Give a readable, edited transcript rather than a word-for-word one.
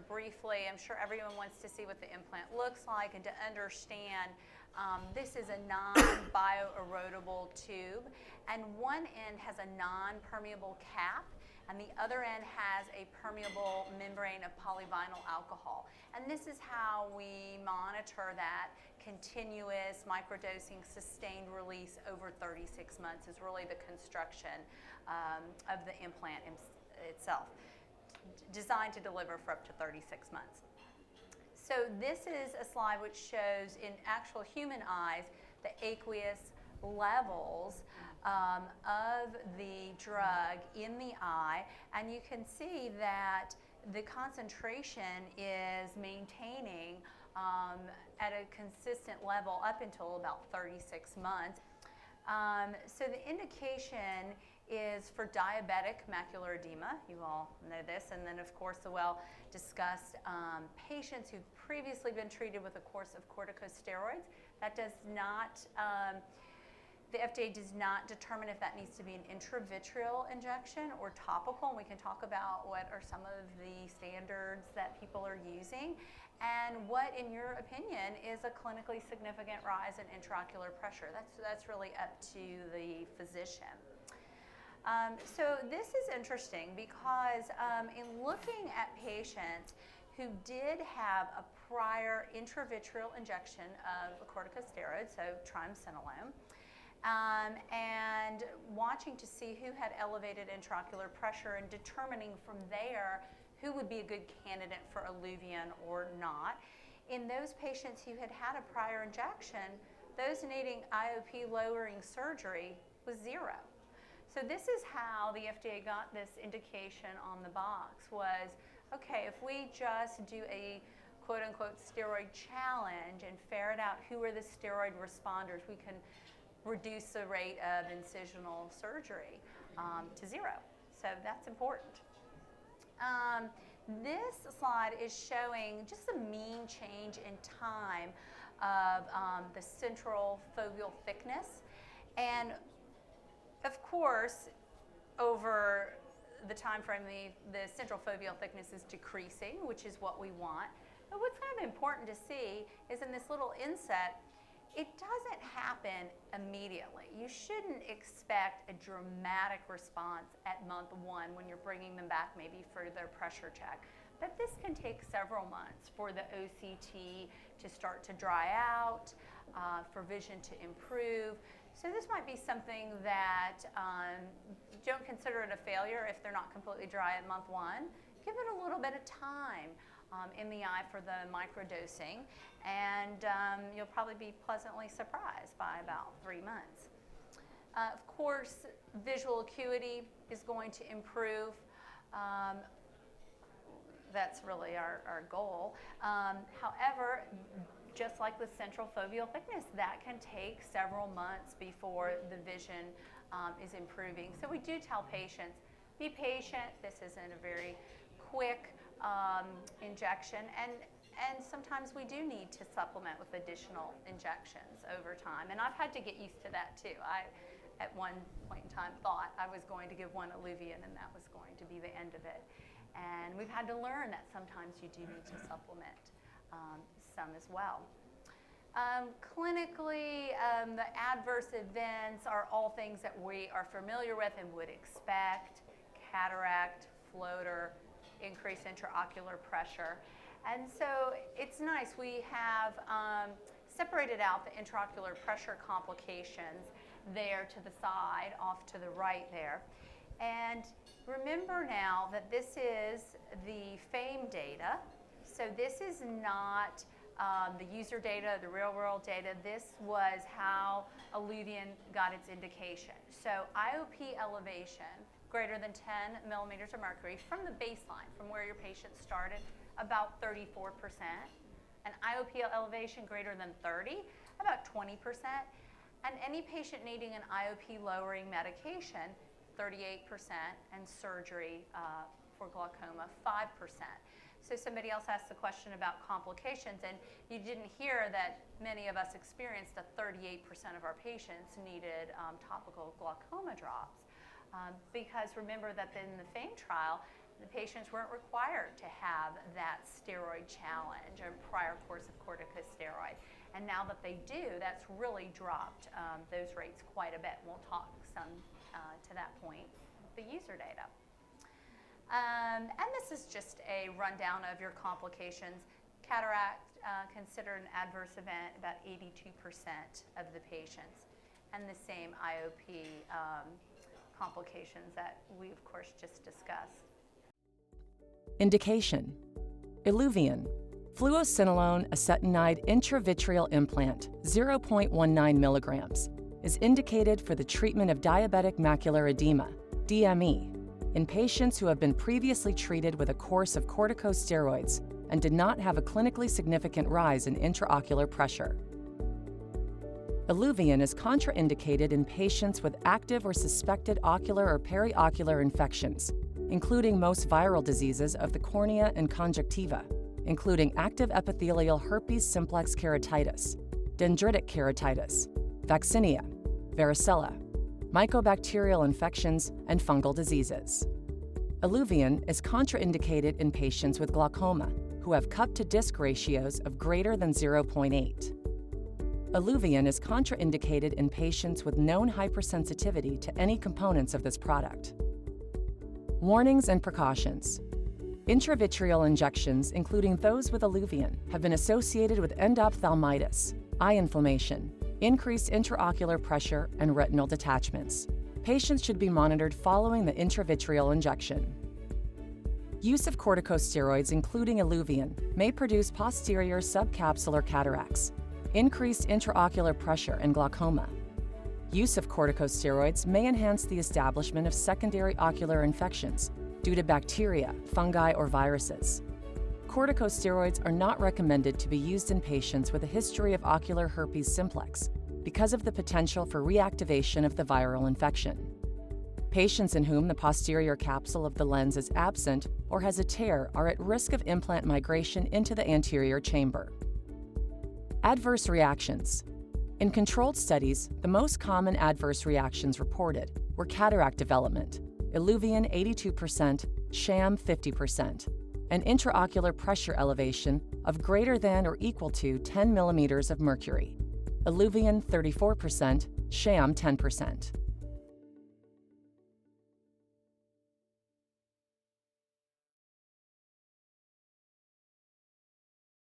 briefly. I'm sure everyone wants to see what the implant looks like and to understand this is a non-bioerodible tube, and one end has a non-permeable cap, and the other end has a permeable membrane of polyvinyl alcohol. And this is how we monitor that continuous microdosing sustained release over 36 months is really the construction of the implant itself, designed to deliver for up to 36 months. So this is a slide which shows in actual human eyes the aqueous levels of the drug in the eye, and you can see that the concentration is maintaining at a consistent level up until about 36 months. So the indication is for diabetic macular edema. You all know this. And then, of course, the well-discussed patients who've previously been treated with a course of corticosteroids. That does not, the FDA does not determine if that needs to be an intravitreal injection or topical. And we can talk about what are some of the standards that people are using and what, in your opinion, is a clinically significant rise in intraocular pressure. That's really up to the physician. So this is interesting because in looking at patients who did have a prior intravitreal injection of a corticosteroid, so triamcinolone, and watching to see who had elevated intraocular pressure and determining from there who would be a good candidate for Iluvien or not. In those patients who had had a prior injection, those needing IOP lowering surgery was 0. So this is how the FDA got this indication on the box was, okay, if we just do a quote-unquote steroid challenge and ferret out who are the steroid responders, we can reduce the rate of incisional surgery to 0. So that's important. This slide is showing just the mean change in time of the central foveal thickness. And of course, over the time frame, the central foveal thickness is decreasing, which is what we want. But what's kind of important to see is in this little inset, it doesn't happen immediately. You shouldn't expect a dramatic response at month 1 when you're bringing them back maybe for their pressure check. But this can take several months for the OCT to start to dry out, for vision to improve. So this might be something that don't consider it a failure if they're not completely dry at month 1. Give it a little bit of time in the eye for the microdosing, and you'll probably be pleasantly surprised by about 3 months. Of course, visual acuity is going to improve. That's really our goal. However, just like the central foveal thickness, that can take several months before the vision is improving. So we do tell patients, be patient. This isn't a very quick injection, and sometimes we do need to supplement with additional injections over time. And I've had to get used to that too. I, at one point in time, thought I was going to give one Iluvien and that was going to be the end of it. And we've had to learn that sometimes you do need to supplement some as well. Clinically, the adverse events are all things that we are familiar with and would expect: cataract, floater, increased intraocular pressure. And so it's nice. We have separated out the intraocular pressure complications there to the side, off to the right there. And remember now that this is the FAME data. So this is not the user data, the real-world data. This was how Iluvien got its indication. So IOP elevation greater than 10 millimeters of mercury from the baseline, from where your patient started, about 34%. And IOP elevation greater than 30, about 20%. And any patient needing an IOP lowering medication, 38%, and surgery for glaucoma, 5%. So somebody else asked the question about complications, and you didn't hear that many of us experienced that 38% of our patients needed topical glaucoma drops. Because remember that in the FAME trial, The patients weren't required to have that steroid challenge or prior course of corticosteroid. And now that they do, that's really dropped those rates quite a bit. We'll talk some to that point, the user data. And this is just a rundown of your complications. Cataract, considered an adverse event, about 82% of the patients. And the same IOP complications that we, of course, just discussed. Indication: Iluvien, fluocinolone acetonide intravitreal implant, 0.19 milligrams, is indicated for the treatment of diabetic macular edema, DME, in patients who have been previously treated with a course of corticosteroids and did not have a clinically significant rise in intraocular pressure. Iluvien is contraindicated in patients with active or suspected ocular or periocular infections, including most viral diseases of the cornea and conjunctiva, including active epithelial herpes simplex keratitis, dendritic keratitis, vaccinia, varicella, mycobacterial infections, and fungal diseases. Iluvien is contraindicated in patients with glaucoma who have cup-to-disc ratios of greater than 0.8. Iluvien is contraindicated in patients with known hypersensitivity to any components of this product. Warnings and precautions. Intravitreal injections, including those with Iluvien, have been associated with endophthalmitis, eye inflammation, increased intraocular pressure, and retinal detachments. Patients should be monitored following the intravitreal injection. Use of corticosteroids, including Iluvien, may produce posterior subcapsular cataracts, increased intraocular pressure, and glaucoma. Use of corticosteroids may enhance the establishment of secondary ocular infections due to bacteria, fungi, or viruses. Corticosteroids are not recommended to be used in patients with a history of ocular herpes simplex because of the potential for reactivation of the viral infection. Patients in whom the posterior capsule of the lens is absent or has a tear are at risk of implant migration into the anterior chamber. Adverse reactions. In controlled studies, the most common adverse reactions reported were cataract development, Iluvien 82%, sham 50%, and intraocular pressure elevation of greater than or equal to 10 millimeters of mercury, Iluvien 34%, sham 10%.